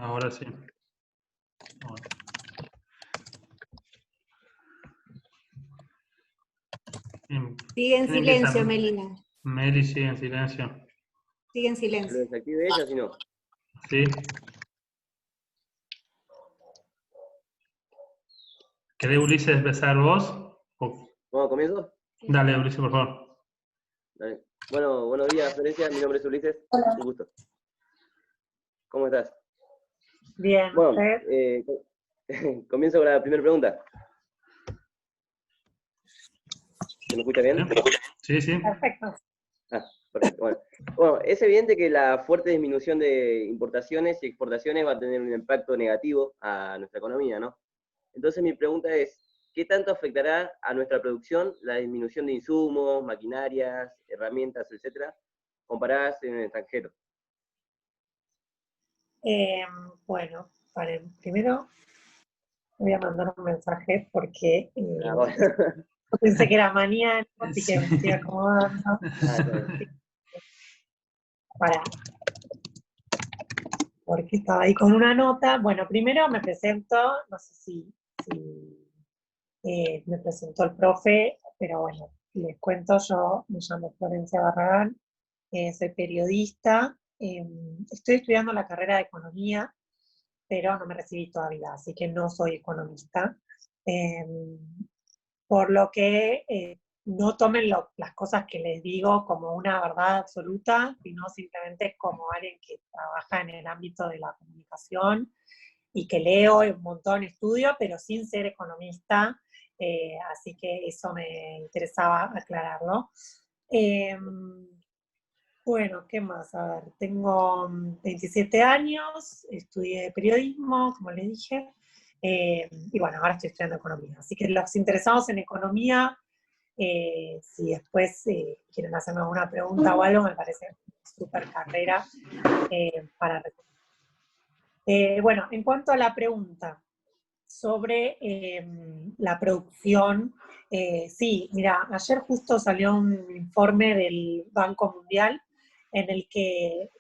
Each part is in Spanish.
Ahora sí. Sigue en ¿Quién empieza? silencio, Melina. Meli sigue en silencio. Sigue en Lo silencio. desactive ella, si no. ¿Sí? ¿Querés, Ulises, empezar vos? ¿Vamos, comienzo? Dale, Ulises, por favor. Dale. Bueno, buenos días, Florencia. Mi nombre es Ulises. Hola. Un gusto. ¿Cómo estás? Bien, Bueno, ¿usted? comienzo con la primera pregunta. ¿Se me escucha bien? Sí, sí. Perfecto. Perfecto. Bueno, es evidente que la fuerte disminución de importaciones y exportaciones va a tener un impacto negativo a nuestra economía, ¿no? Entonces mi pregunta es, ¿qué tanto afectará a nuestra producción la disminución de insumos, maquinarias, herramientas, etcétera, comparadas en el extranjero? Bueno, primero voy a mandar un mensaje porque Bueno. pensé que era mañana, así que me estoy acomodando. Para, porque estaba ahí con una nota. Bueno, primero me presento, no sé si me presentó el profe, pero bueno, les cuento, yo me llamo Florencia Barragán, soy periodista, estoy estudiando la carrera de economía, pero no me recibí todavía, así que no soy economista. Por lo que no tomen las cosas que les digo como una verdad absoluta, sino simplemente como alguien que trabaja en el ámbito de la comunicación y que leo un montón, estudio, pero sin ser economista, así que eso me interesaba aclararlo. Bueno, ¿qué más? A ver, tengo 27 años, estudié periodismo, como les dije, y bueno, ahora estoy estudiando economía. Así que los interesados en economía, si después quieren hacerme alguna pregunta o algo, me parece súper carrera para responder. Bueno, en cuanto a la pregunta sobre la producción, sí, mira, ayer justo salió un informe del Banco Mundial en el que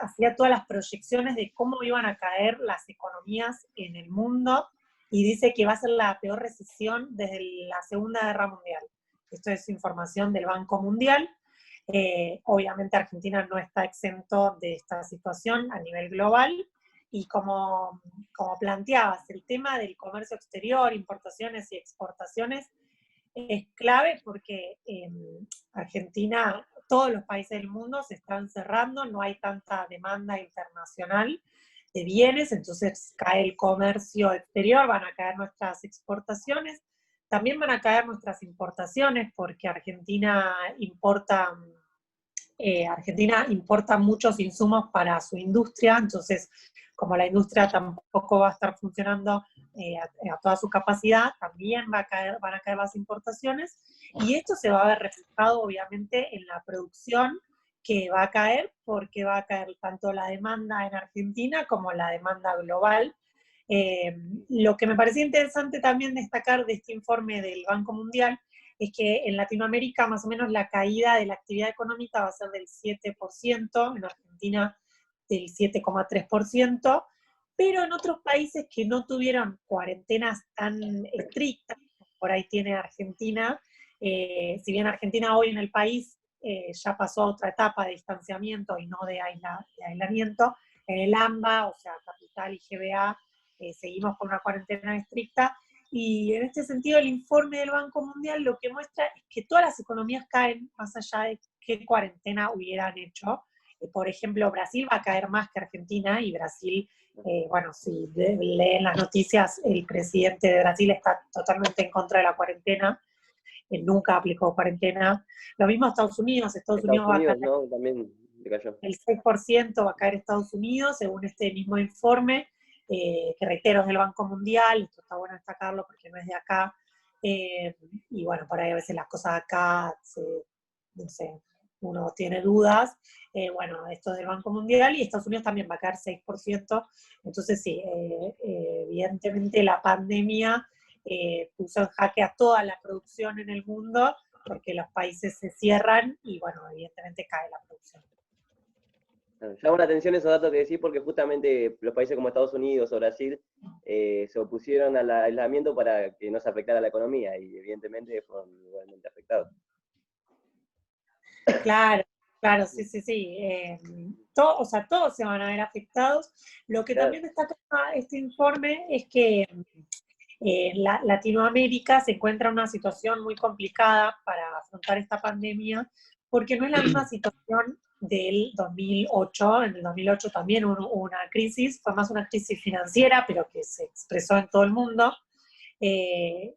hacía todas las proyecciones de cómo iban a caer las economías en el mundo y dice que va a ser la peor recesión desde la Segunda Guerra Mundial. Esto es información del Banco Mundial. Obviamente Argentina no está exento de esta situación a nivel global y como planteabas, el tema del comercio exterior, importaciones y exportaciones es clave porque Argentina, todos los países del mundo se están cerrando, no hay tanta demanda internacional de bienes, entonces cae el comercio exterior, van a caer nuestras exportaciones, también van a caer nuestras importaciones porque Argentina importa muchos insumos para su industria, entonces como la industria tampoco va a estar funcionando a toda su capacidad, también van a caer las importaciones, y esto se va a ver reflejado obviamente en la producción que va a caer, porque va a caer tanto la demanda en Argentina como la demanda global. Lo que me parecía interesante también destacar de este informe del Banco Mundial es que en Latinoamérica más o menos la caída de la actividad económica va a ser del 7%, en Argentina del 7,3%, pero en otros países que no tuvieron cuarentenas tan estrictas, por ahí tiene Argentina, si bien Argentina hoy en el país ya pasó a otra etapa de distanciamiento y no de aislamiento, en el AMBA, o sea, Capital y GBA, seguimos con una cuarentena estricta, y en este sentido el informe del Banco Mundial lo que muestra es que todas las economías caen más allá de qué cuarentena hubieran hecho. Por ejemplo, Brasil va a caer más que Argentina, y Brasil, bueno, si leen las noticias, el presidente de Brasil está totalmente en contra de la cuarentena, él nunca aplicó cuarentena. Lo mismo Estados Unidos va a caer, ¿no? También le cayó. el 6% va a caer Estados Unidos, según este mismo informe, que reitero es del Banco Mundial, esto está bueno destacarlo porque no es de acá, y bueno, por ahí a veces las cosas acá, no sé, uno tiene dudas, bueno, esto es del Banco Mundial, y Estados Unidos también va a caer 6%, entonces sí, evidentemente la pandemia puso en jaque a toda la producción en el mundo, porque los países se cierran y bueno, evidentemente cae la producción. Llama la atención esos datos que decís porque justamente los países como Estados Unidos o Brasil se opusieron al aislamiento para que no se afectara la economía y evidentemente fueron igualmente afectados. Claro, claro, sí, sí, sí. O sea, todos se van a ver afectados. Lo que Claro. también destaca este informe es que Latinoamérica se encuentra en una situación muy complicada para afrontar esta pandemia, porque no es la misma situación del 2008. En el 2008 también hubo una crisis, fue más una crisis financiera, pero que se expresó en todo el mundo. Sí,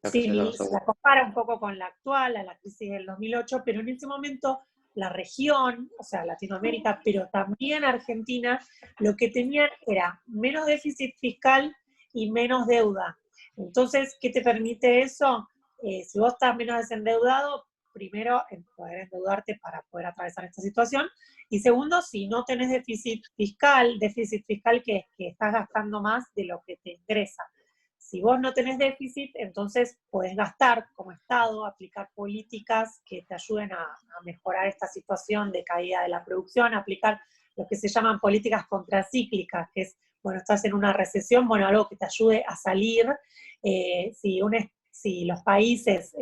se la compara un poco con la actual, a la crisis del 2008, pero en ese momento la región, o sea, Latinoamérica, pero también Argentina, lo que tenían era menos déficit fiscal y menos deuda. Entonces, ¿qué te permite eso? Si vos estás menos desendeudado, primero, poder endeudarte para poder atravesar esta situación, y segundo, si no tenés déficit fiscal que estás gastando más de lo que te ingresa. Si vos no tenés déficit, entonces podés gastar como Estado, aplicar políticas que te ayuden a mejorar esta situación de caída de la producción, aplicar lo que se llaman políticas contracíclicas, que es, bueno, estás en una recesión, bueno, algo que te ayude a salir. Si los países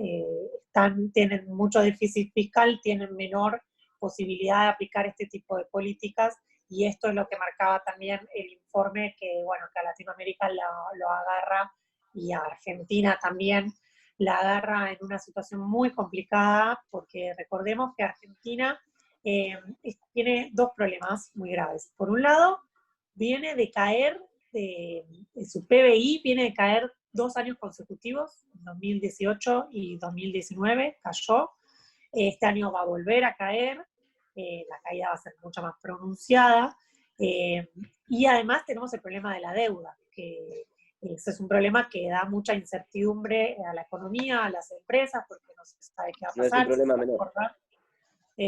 tienen mucho déficit fiscal, tienen menor posibilidad de aplicar este tipo de políticas, y esto es lo que marcaba también el informe, que, bueno, que a Latinoamérica lo agarra, y a Argentina también la agarra en una situación muy complicada, porque recordemos que Argentina tiene dos problemas muy graves. Por un lado, viene de caer, su PBI viene de caer 2 años consecutivos, 2018 y 2019 cayó. Este año va a volver a caer, la caída va a ser mucho más pronunciada, y además tenemos el problema de la deuda, que ese es un problema que da mucha incertidumbre a la economía, a las empresas, porque no se sabe qué va a No es un pasar. problema menor.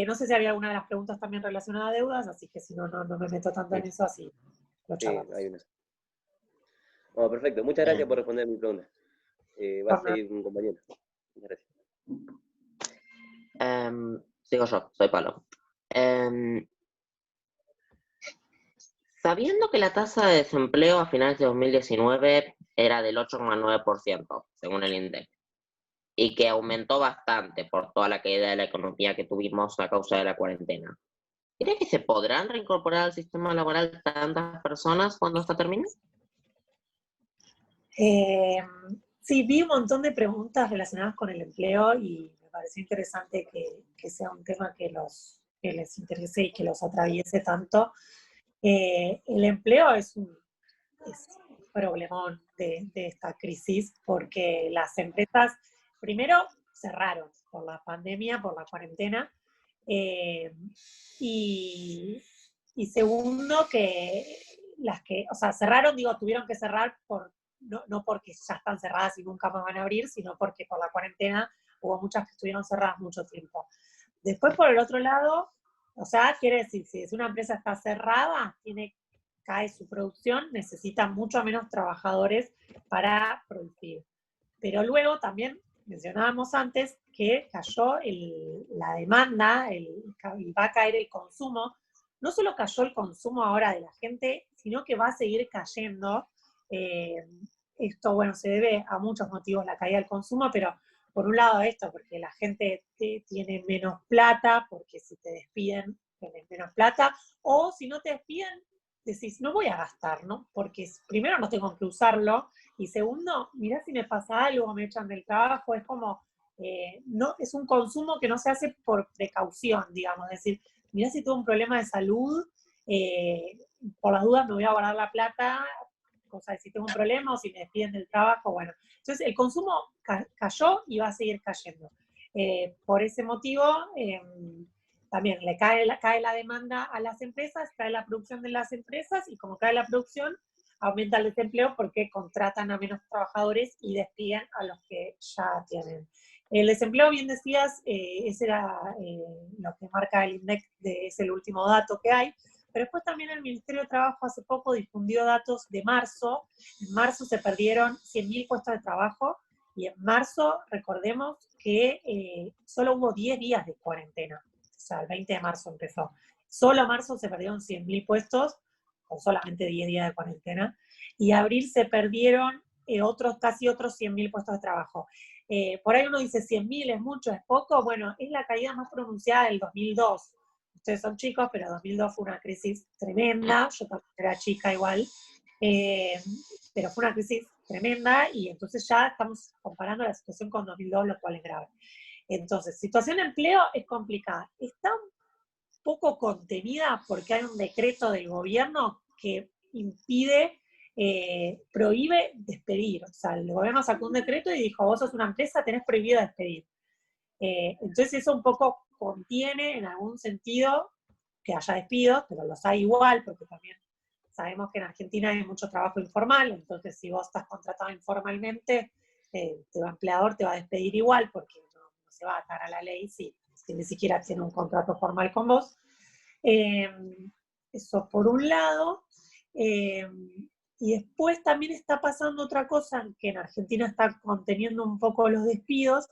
No sé si había alguna de las preguntas también relacionada a deudas, así que si no, no me meto tanto en eso, así lo Sí, charlamos. hay una. Bueno, perfecto. Muchas gracias por responder mi pregunta. Va a seguir un compañero. Muchas gracias. Sigo yo, soy Pablo. Sabiendo que la tasa de desempleo a finales de 2019 era del 8,9%, según el INDEC, y que aumentó bastante por toda la caída de la economía que tuvimos a causa de la cuarentena, ¿cree que se podrán reincorporar al sistema laboral tantas personas cuando esta termine? Sí, vi un montón de preguntas relacionadas con el empleo y me pareció interesante que sea un tema que les interese y que los atraviese tanto. El empleo es un problemón de esta crisis, porque las empresas, primero, cerraron por la pandemia, por la cuarentena, y segundo, que o sea, cerraron, tuvieron que cerrar no porque ya están cerradas y nunca más van a abrir, sino porque por la cuarentena hubo muchas que estuvieron cerradas mucho tiempo. Después, por el otro lado, o sea, quiere decir, si una empresa está cerrada, cae su producción, necesita mucho menos trabajadores para producir. Pero luego también mencionábamos antes que cayó la demanda, va a caer el consumo. No solo cayó el consumo ahora de la gente, sino que va a seguir cayendo. Esto, bueno, se debe a muchos motivos la caída del consumo, pero por un lado esto, porque la gente tiene menos plata, porque si te despiden, tienes menos plata, o si no te despiden, decís, no voy a gastar, ¿no? Porque primero no tengo que usarlo, y segundo, mirá si me pasa algo, me echan del trabajo, es como, no, es un consumo que no se hace por precaución, digamos, es decir, mirá si tuve un problema de salud, por las dudas me voy a guardar la plata, cosa de si tengo un problema o si me despiden del trabajo, bueno. Entonces el consumo cayó y va a seguir cayendo. Por ese motivo, también le cae la demanda a las empresas, cae la producción de las empresas, y como cae la producción, aumenta el desempleo porque contratan a menos trabajadores y despiden a los que ya tienen. El desempleo, bien decías, ese era lo que marca el INDEC, es el último dato que hay, pero después también el Ministerio de Trabajo hace poco difundió datos de marzo. En marzo se perdieron 100.000 puestos de trabajo, y en marzo, recordemos que solo hubo 10 días de cuarentena. O sea, el 20 de marzo empezó. Solo marzo se perdieron 100.000 puestos, con solamente 10 días de cuarentena, y abril se perdieron casi otros 100.000 puestos de trabajo. Por ahí uno dice 100.000 es mucho, es poco. Bueno, es la caída más pronunciada del 2002. Ustedes son chicos, pero 2002 fue una crisis tremenda. Yo también era chica igual. Pero fue una crisis tremenda y entonces ya estamos comparando la situación con 2002, lo cual es grave. Entonces, situación de empleo es complicada. Está un poco contenida porque hay un decreto del gobierno que impide, prohíbe despedir. O sea, el gobierno sacó un decreto y dijo, vos sos una empresa, tenés prohibido despedir. Entonces eso un poco contiene en algún sentido que haya despidos, pero los hay igual, porque también sabemos que en Argentina hay mucho trabajo informal, entonces si vos estás contratado informalmente, tu empleador te va a despedir igual, porque no se va a atar a la ley si ni siquiera tiene un contrato formal con vos. Eso por un lado. Y después también está pasando otra cosa, que en Argentina está conteniendo un poco los despidos,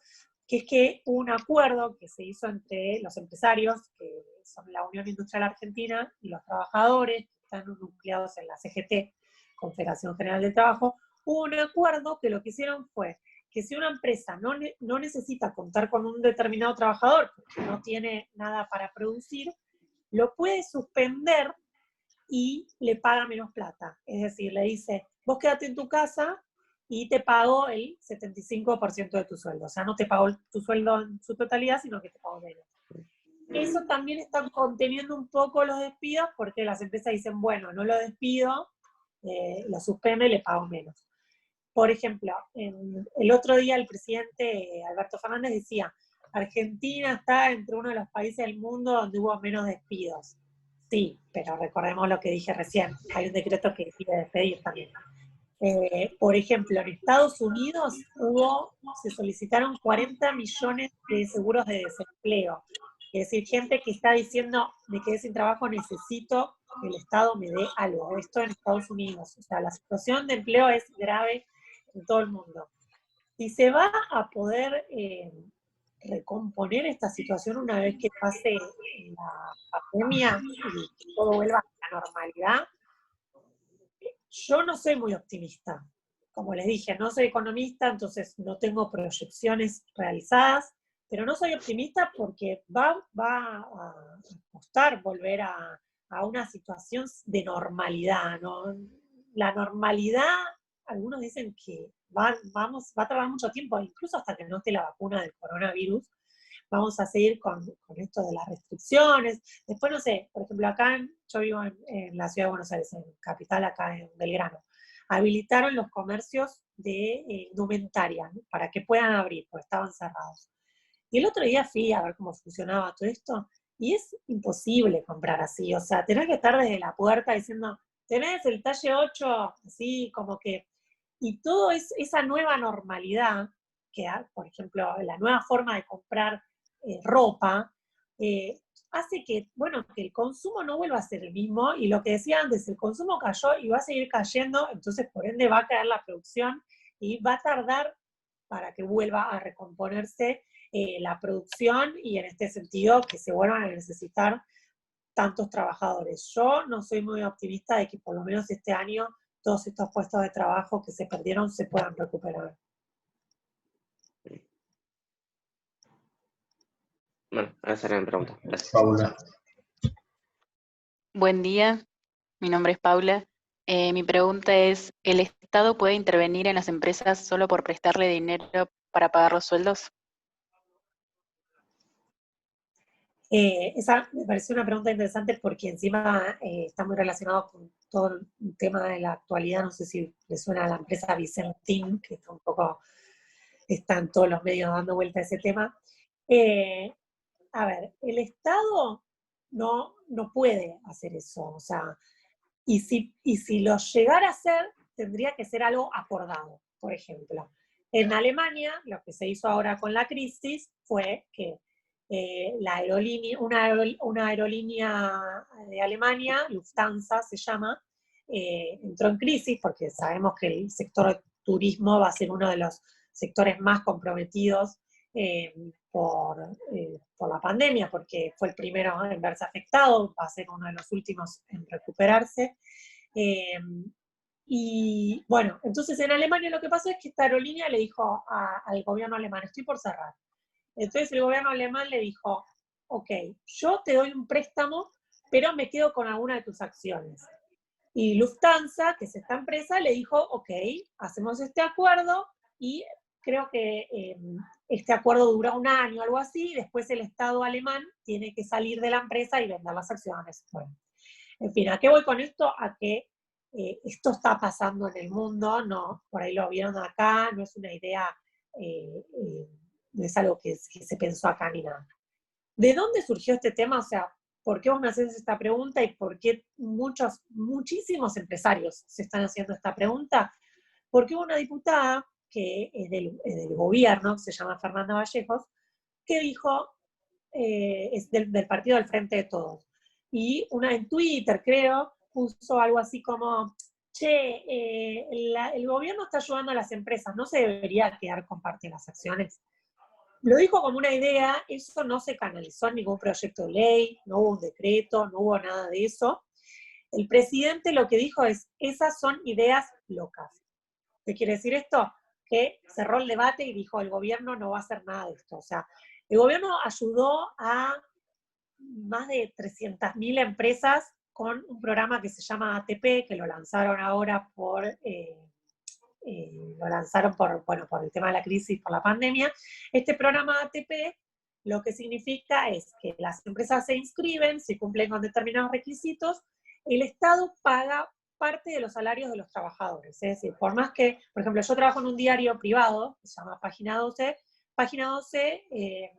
que es que hubo un acuerdo que se hizo entre los empresarios, que son la Unión Industrial Argentina, y los trabajadores, que están nucleados en la CGT, Confederación General del Trabajo. Hubo un acuerdo que lo que hicieron fue que si una empresa no necesita contar con un determinado trabajador, porque no tiene nada para producir, lo puede suspender y le paga menos plata. Es decir, le dice, vos quédate en tu casa y te pago el 75% de tu sueldo. O sea, no te pago tu sueldo en su totalidad, sino que te pago menos. Eso también está conteniendo un poco los despidos, porque las empresas dicen, bueno, no lo despido, lo suspendo y le pago menos. Por ejemplo, el otro día el presidente Alberto Fernández decía, Argentina está entre uno de los países del mundo donde hubo menos despidos. Sí, pero recordemos lo que dije recién, hay un decreto que decide despedir también. Por ejemplo, en Estados Unidos se solicitaron 40 millones de seguros de desempleo. Es decir, gente que está diciendo, me quedé sin trabajo, necesito que el Estado me dé algo. Esto en Estados Unidos. O sea, la situación de empleo es grave en todo el mundo. Si se va a poder recomponer esta situación una vez que pase la pandemia y que todo vuelva a la normalidad, yo no soy muy optimista. Como les dije, no soy economista, entonces no tengo proyecciones realizadas, pero no soy optimista porque va a costar volver a una situación de normalidad, ¿no? La normalidad, algunos dicen que va a tardar mucho tiempo, incluso hasta que no esté la vacuna del coronavirus. Vamos a seguir con esto de las restricciones. Después, no sé, por ejemplo, acá yo vivo en la ciudad de Buenos Aires, en capital, acá en Belgrano. Habilitaron los comercios de indumentaria, ¿no? Para que puedan abrir, porque estaban cerrados. Y el otro día fui a ver cómo funcionaba todo esto, y es imposible comprar así. O sea, tenés que estar desde la puerta diciendo, tenés el talle 8, así como que... Y todo esa nueva normalidad, que por ejemplo, la nueva forma de comprar ropa, hace que, bueno, que el consumo no vuelva a ser el mismo, y lo que decía antes, el consumo cayó y va a seguir cayendo, entonces por ende va a caer la producción y va a tardar para que vuelva a recomponerse la producción, y en este sentido que se vuelvan a necesitar tantos trabajadores. Yo no soy muy optimista de que por lo menos este año todos estos puestos de trabajo que se perdieron se puedan recuperar. Bueno, esa era mi pregunta. Gracias. Paula. Buen día, mi nombre es Paula. Mi pregunta es, ¿el Estado puede intervenir en las empresas solo por prestarle dinero para pagar los sueldos? Esa me pareció una pregunta interesante porque encima está muy relacionado con todo el tema de la actualidad. No sé si le suena a la empresa Vicentín, que está un poco, está en todos los medios dando vuelta a ese tema. A ver, el Estado no puede hacer eso, o sea, y si lo llegara a hacer, tendría que ser algo acordado. Por ejemplo, en Alemania, lo que se hizo ahora con la crisis fue que una aerolínea de Alemania, Lufthansa se llama, entró en crisis porque sabemos que el sector turismo va a ser uno de los sectores más comprometidos por la pandemia. pandemia, porque fue el primero en verse afectado, va a ser uno de los últimos en recuperarse. Y bueno, entonces en Alemania lo que pasó es que esta aerolínea le dijo al gobierno alemán, estoy por cerrar. Entonces el gobierno alemán le dijo, ok, yo te doy un préstamo, pero me quedo con alguna de tus acciones. Y Lufthansa, que es esta empresa, le dijo, ok, hacemos este acuerdo, y creo que este acuerdo dura un año o algo así, y después el Estado alemán tiene que salir de la empresa y vender las acciones. Bueno, en fin, ¿a qué voy con esto? A que esto está pasando en el mundo, no, por ahí lo vieron acá, no es una idea, no es algo que se pensó acá ni nada. ¿De dónde surgió este tema? O sea, ¿por qué vos me haces esta pregunta y por qué muchísimos empresarios se están haciendo esta pregunta? Porque hubo una diputada que es del gobierno, se llama Fernanda Vallejos, que dijo, es del partido del Frente de Todos, y una en Twitter, creo, puso algo así como, che, el gobierno está ayudando a las empresas, ¿no se debería quedar con parte de las acciones? Lo dijo como una idea, eso no se canalizó en ningún proyecto de ley, no hubo un decreto, no hubo nada de eso. El presidente lo que dijo es, esas son ideas locas. ¿Qué quiere decir esto? Que cerró el debate y dijo, el gobierno no va a hacer nada de esto. O sea, el gobierno ayudó a más de 300.000 empresas con un programa que se llama ATP, que lo lanzaron ahora por el tema de la crisis, por la pandemia. Este programa ATP lo que significa es que las empresas se inscriben, si cumplen con determinados requisitos, el Estado paga parte de los salarios de los trabajadores. Es decir, por más que, por ejemplo, yo trabajo en un diario privado, que se llama Página 12, Página 12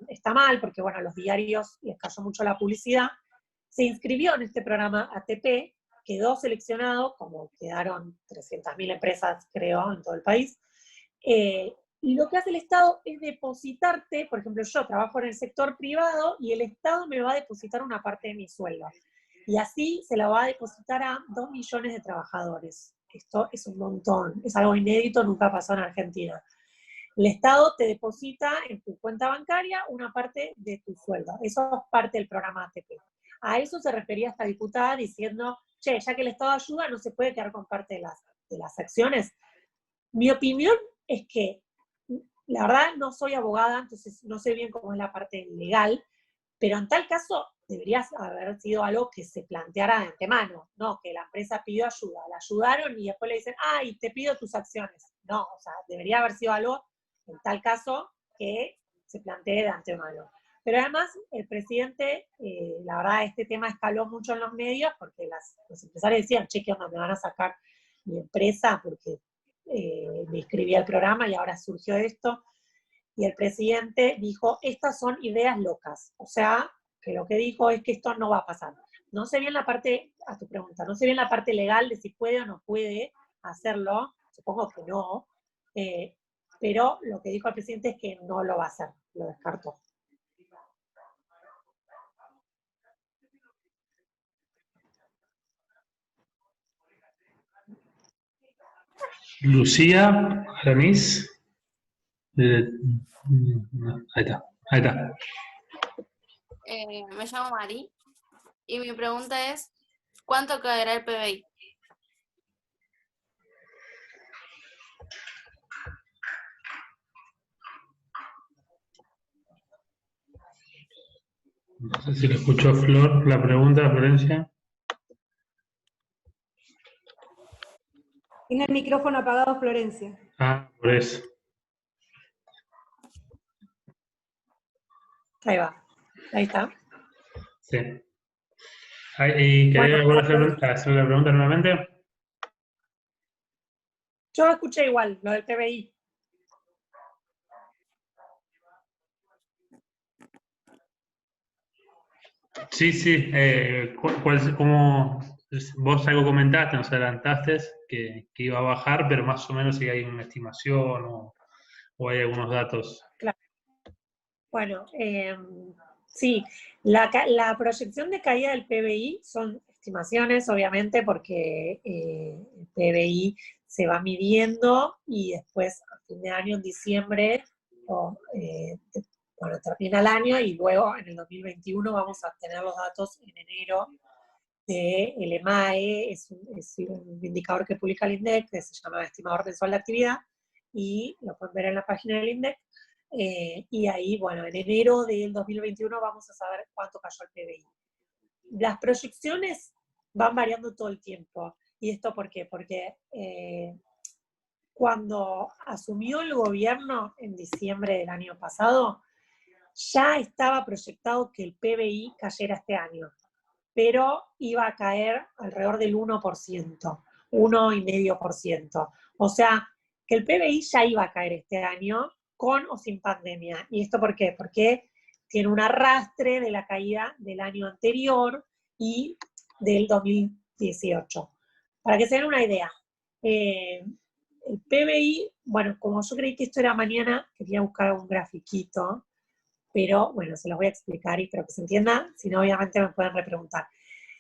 está mal porque, bueno, los diarios les cayó mucho la publicidad, se inscribió en este programa ATP, quedó seleccionado, como quedaron 300.000 empresas, creo, en todo el país, y lo que hace el Estado es depositarte, por ejemplo, yo trabajo en el sector privado y el Estado me va a depositar una parte de mi sueldo. Y así se la va a depositar a 2 millones de trabajadores. Esto es un montón, es algo inédito, nunca pasó en Argentina. El Estado te deposita en tu cuenta bancaria una parte de tu sueldo. Eso es parte del programa ATP. A eso se refería esta diputada diciendo, che, ya que el Estado ayuda, no se puede quedar con parte de las acciones. Mi opinión es que, la verdad, no soy abogada, entonces no sé bien cómo es la parte legal, pero en tal caso debería haber sido algo que se planteara de antemano, no que la empresa pidió ayuda, la ayudaron y después le dicen, ay, te pido tus acciones. No, o sea, debería haber sido algo, en tal caso, que se plantee de antemano. Pero además, el presidente, la verdad, este tema escaló mucho en los medios porque los empresarios decían, che, ¿qué onda? Me van a sacar mi empresa porque me inscribí al programa y ahora surgió esto. Y el presidente dijo, estas son ideas locas. O sea, que lo que dijo es que esto no va a pasar. No sé bien la parte, a tu pregunta, no sé bien la parte legal de si puede o no puede hacerlo, supongo que no, pero lo que dijo el presidente es que no lo va a hacer, lo descartó. Lucía Aramis. Ahí está, ahí está. Me llamo Mari y mi pregunta es, ¿cuánto caerá el PBI? No sé si lo escuchó Flor, la pregunta, Florencia. Tiene el micrófono apagado, Florencia. Ah, por eso. Ahí va, ahí está. Sí. ¿Y querés Bueno, hacer la pregunta nuevamente? yo escuché igual, lo del PBI. Sí, sí. ¿Cómo, vos algo comentaste, nos adelantaste que iba a bajar, pero más o menos si hay una estimación o hay algunos datos? Claro. Bueno, sí, la proyección de caída del PBI son estimaciones, obviamente, porque el PBI se va midiendo y después, a fin de año, en diciembre, bueno, termina el año y luego en el 2021 vamos a tener los datos en enero del EMAE, es un indicador que publica el INDEC, que se llama Estimador Mensual de Actividad, y lo pueden ver en la página del INDEC, y ahí, bueno, en enero del 2021 vamos a saber cuánto cayó el PBI. Las proyecciones van variando todo el tiempo. ¿Y esto por qué? Porque cuando asumió el gobierno en diciembre del año pasado, ya estaba proyectado que el PBI cayera este año, pero iba a caer alrededor del 1%, 1,5%. O sea, que el PBI ya iba a caer este año, con o sin pandemia. ¿Y esto por qué? Porque tiene un arrastre de la caída del año anterior y del 2018. Para que se den una idea, el PBI, bueno, como yo creí que esto era mañana, quería buscar un grafiquito, pero bueno, se los voy a explicar y espero que se entienda, si no obviamente me pueden repreguntar.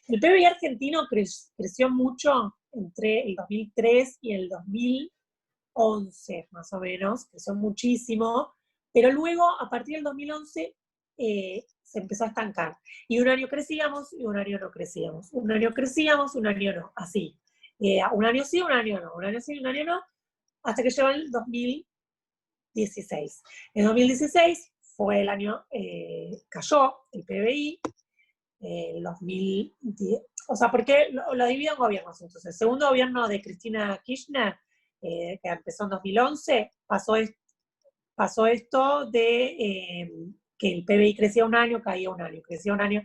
El PBI argentino creció mucho entre el 2003 y el 2011, más o menos, creció muchísimo, pero luego, a partir del 2011, se empezó a estancar. Y un año crecíamos y un año no crecíamos. Un año crecíamos, un año no, así. Un año sí, un año no, un año sí, un año no, hasta que llegó el 2016. En 2016 fue el año, cayó el PBI, el 2010, o sea, porque lo divido en gobiernos. Entonces, el segundo gobierno de Cristina Kirchner, que empezó en 2011, pasó esto de que el PBI crecía un año, caía un año, crecía un año.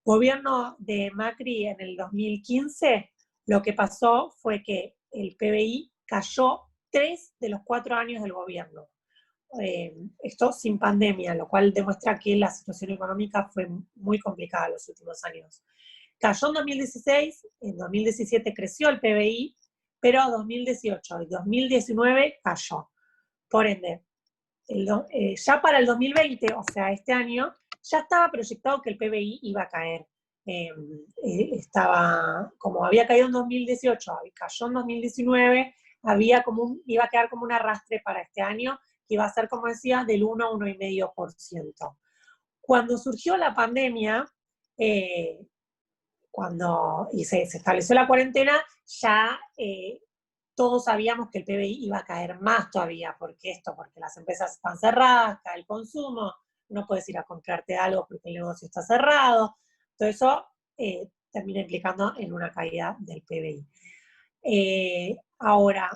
Gobierno de Macri en el 2015, lo que pasó fue que el PBI cayó 3 de los 4 años del gobierno. Esto sin pandemia, lo cual demuestra que la situación económica fue muy complicada en los últimos años. Cayó en 2016, en 2017 creció el PBI, pero 2018 y 2019 cayó. Por ende, ya para el 2020, o sea, este año, ya estaba proyectado que el PBI iba a caer. Estaba, como había caído en 2018 y cayó en 2019, iba a quedar como un arrastre para este año, que iba a ser, como decía, del 1 a 1,5%. Cuando surgió la pandemia, y se estableció la cuarentena, ya todos sabíamos que el PBI iba a caer más todavía, porque las empresas están cerradas, cae el consumo, no puedes ir a comprarte algo porque el negocio está cerrado, todo eso termina implicando en una caída del PBI. Ahora,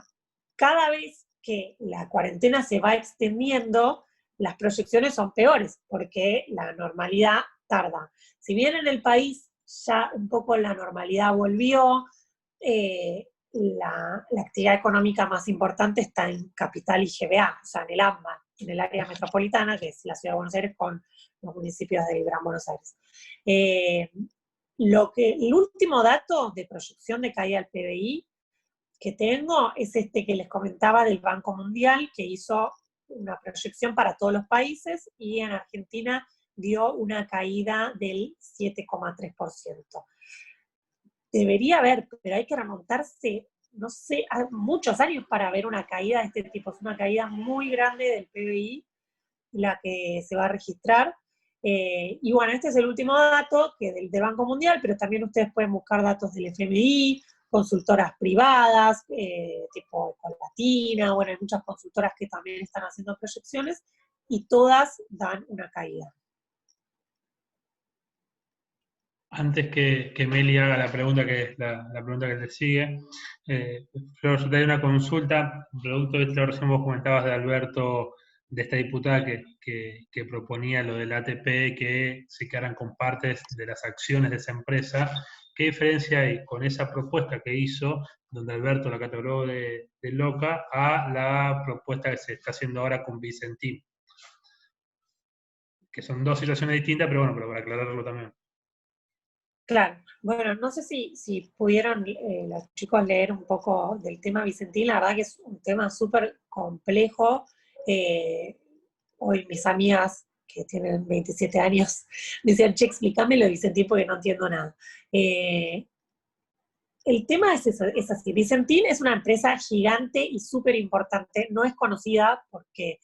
cada vez que la cuarentena se va extendiendo, las proyecciones son peores, porque la normalidad tarda. Si bien en el país ya un poco la normalidad volvió, la actividad económica más importante está en Capital y GBA, o sea, en el AMBA, en el área metropolitana, que es la Ciudad de Buenos Aires con los municipios del Gran Buenos Aires. El último dato de proyección de caída del PBI que tengo es este que les comentaba del Banco Mundial, que hizo una proyección para todos los países y en Argentina dio una caída del 7,3%. Debería haber, pero hay que remontarse, no sé, a muchos años para ver una caída de este tipo. Es una caída muy grande del PBI la que se va a registrar. Y bueno, este es el último dato que del Banco Mundial, pero también ustedes pueden buscar datos del FMI, consultoras privadas, tipo Ecolatina, bueno, hay muchas consultoras que también están haciendo proyecciones y todas dan una caída. Antes que Meli haga la pregunta que le sigue, Flor, yo te doy una consulta, producto de esto recién vos comentabas de Alberto, de esta diputada que proponía lo del ATP, que se quedaran con partes de las acciones de esa empresa. ¿Qué diferencia hay con esa propuesta que hizo, donde Alberto la catalogó de loca, a la propuesta que se está haciendo ahora con Vicentín? Que son dos situaciones distintas, pero bueno, pero para aclararlo también. Claro, bueno, no sé si pudieron los chicos leer un poco del tema Vicentín, la verdad que es un tema súper complejo. Hoy mis amigas, que tienen 27 años, me decían, che, explícame lo de Vicentín porque no entiendo nada. El tema es así, Vicentín es una empresa gigante y súper importante, no es conocida porque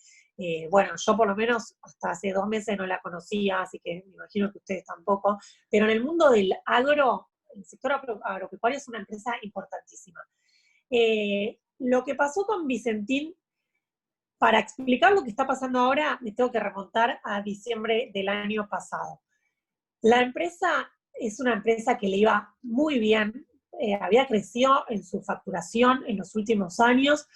Bueno, yo por lo menos hasta hace 2 meses no la conocía, así que me imagino que ustedes tampoco, pero en el mundo del agro, el sector agropecuario es una empresa importantísima. Lo que pasó con Vicentín, para explicar lo que está pasando ahora, me tengo que remontar a diciembre del año pasado. La empresa es una empresa que le iba muy bien, había crecido en su facturación en los últimos años,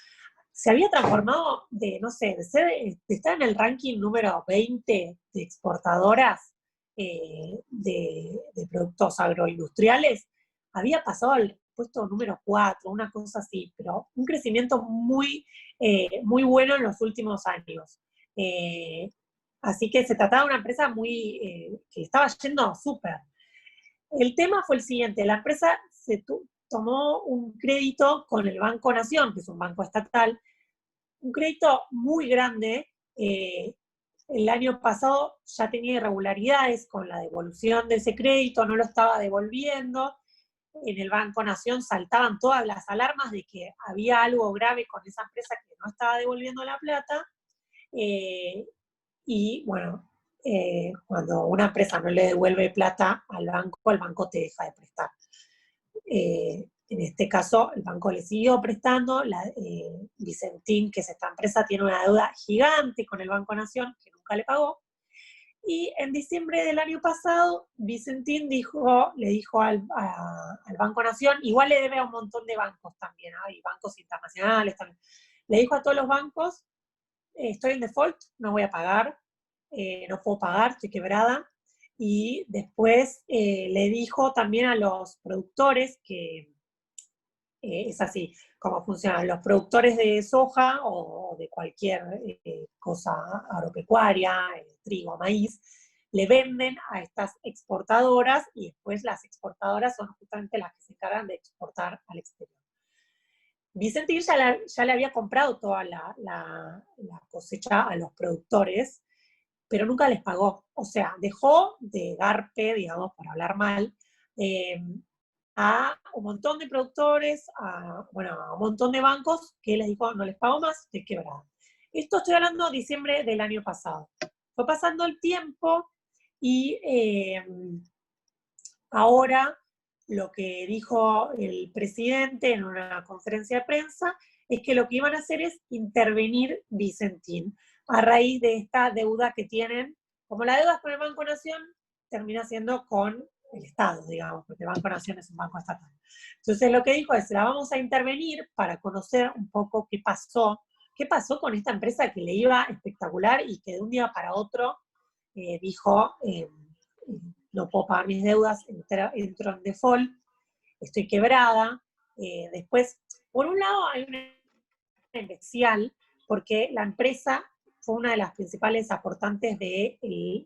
se había transformado de, no sé, de estar en el ranking número 20 de exportadoras de productos agroindustriales, había pasado al puesto número 4, una cosa así, pero un crecimiento muy, muy bueno en los últimos años. Así que se trataba de una empresa que estaba yendo súper. El tema fue el siguiente, la empresa tomó un crédito con el Banco Nación, que es un banco estatal, un crédito muy grande. El año pasado ya tenía irregularidades con la devolución de ese crédito, no lo estaba devolviendo. En el Banco Nación saltaban todas las alarmas de que había algo grave con esa empresa que no estaba devolviendo la plata. Y bueno, cuando una empresa no le devuelve plata al banco, el banco te deja de prestar. En este caso, el banco le siguió prestando, Vicentín, que es esta empresa, tiene una deuda gigante con el Banco Nación, que nunca le pagó, y en diciembre del año pasado, Vicentín le dijo al Banco Nación, igual le debe a un montón de bancos también, hay bancos internacionales también, le dijo a todos los bancos, estoy en default, no voy a pagar, no puedo pagar, estoy quebrada, y después le dijo también a los productores que es así como funcionan los productores de soja o de cualquier cosa agropecuaria, trigo, maíz, le venden a estas exportadoras y después las exportadoras son justamente las que se encargan de exportar al exterior. Vicentín ya le había comprado toda la cosecha a los productores, pero nunca les pagó. O sea, dejó de garpe, digamos, para hablar mal, a un montón de productores, a un montón de bancos que les dijo, no les pago más, estoy quebrada. Esto estoy hablando de diciembre del año pasado. Fue pasando el tiempo y ahora lo que dijo el presidente en una conferencia de prensa es que lo que iban a hacer es intervenir Vicentín a raíz de esta deuda que tienen. Como la deuda con el Banco Nación termina siendo con el Estado, digamos, porque el Banco Nación es un banco estatal. Entonces lo que dijo es, la vamos a intervenir para conocer un poco qué pasó con esta empresa que le iba espectacular y que de un día para otro dijo, no puedo pagar mis deudas, entro en default, estoy quebrada. Después, por un lado hay una especial, porque la empresa fue una de las principales aportantes de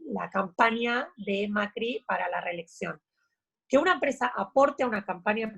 la campaña de Macri para la reelección. Que una empresa aporte a una campaña